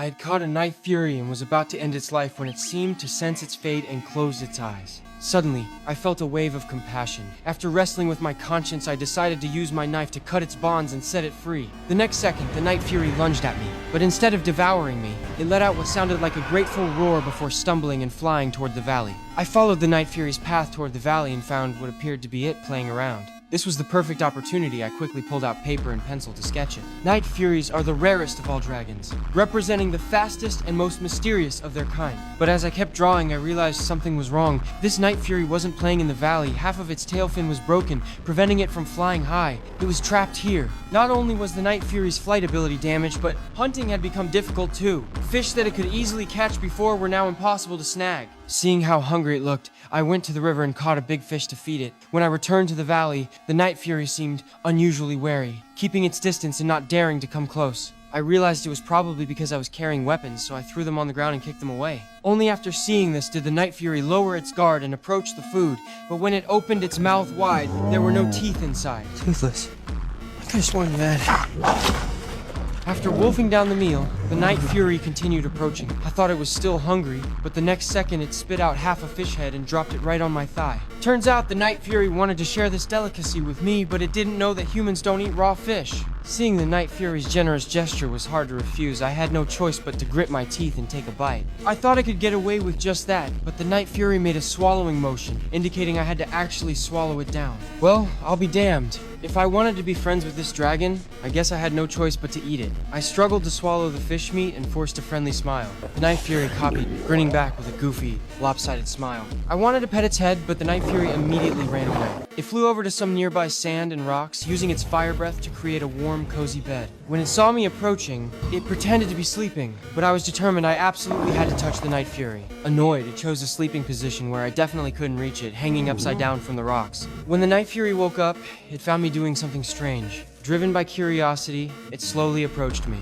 had caught a night fury and was about to end its life when it seemed to sense its fate and closed its eyes. Suddenly, I felt a wave of compassion. After wrestling with my conscience, I decided to use my knife to cut its bonds and set it free. The next second, the night fury lunged at me, but instead of devouring me, it let out what sounded like a grateful roar before stumbling and flying toward the valley. I followed the night fury's path toward the valley and found what appeared to be it playing around. This was the perfect opportunity. I quickly pulled out paper and pencil to sketch it. Night Furies are the rarest of all dragons, representing the fastest and most mysterious of their kind. But as I kept drawing, I realized something was wrong. This Night Fury wasn't playing in the valley. Half of its tail fin was broken, preventing it from flying high. It was trapped here. Not only was the Night Fury's flight ability damaged, but hunting had become difficult too. Fish that it could easily catch before were now impossible to snag. Seeing how hungry it looked, I went to the river and caught a big fish to feed it. When I returned to the valley, the Night Fury seemed unusually wary, keeping its distance and not daring to come close. I realized it was probably because I was carrying weapons, so I threw them on the ground and kicked them away. Only after seeing this did the Night Fury lower its guard and approach the food, but when it opened its mouth wide, there were no teeth inside. Toothless. I could have sworn to that. After wolfing down the meal, the Night Fury continued approaching. I thought it was still hungry, but the next second it spit out half a fish head and dropped it right on my thigh. Turns out the Night Fury wanted to share this delicacy with me, but it didn't know that humans don't eat raw fish. Seeing the Night Fury's generous gesture was hard to refuse. I had no choice but to grit my teeth and take a bite. I thought I could get away with just that, but the Night Fury made a swallowing motion, indicating I had to actually swallow it down. Well, I'll be damned. If I wanted to be friends with this dragon, I guess I had no choice but to eat it. I struggled to swallow the fish meat and forced a friendly smile. The Night Fury copied me, grinning back with a goofy, lopsided smile. I wanted to pet its head, but the Night Fury immediately ran away. It flew over to some nearby sand and rocks, using its fire breath to create a warm, cozy bed. When it saw me approaching, it pretended to be sleeping, but I was determined I absolutely had to touch the Night Fury. Annoyed, it chose a sleeping position where I definitely couldn't reach it, hanging upside down from the rocks. When the Night Fury woke up, it found me doing something strange. Driven by curiosity, it slowly approached me.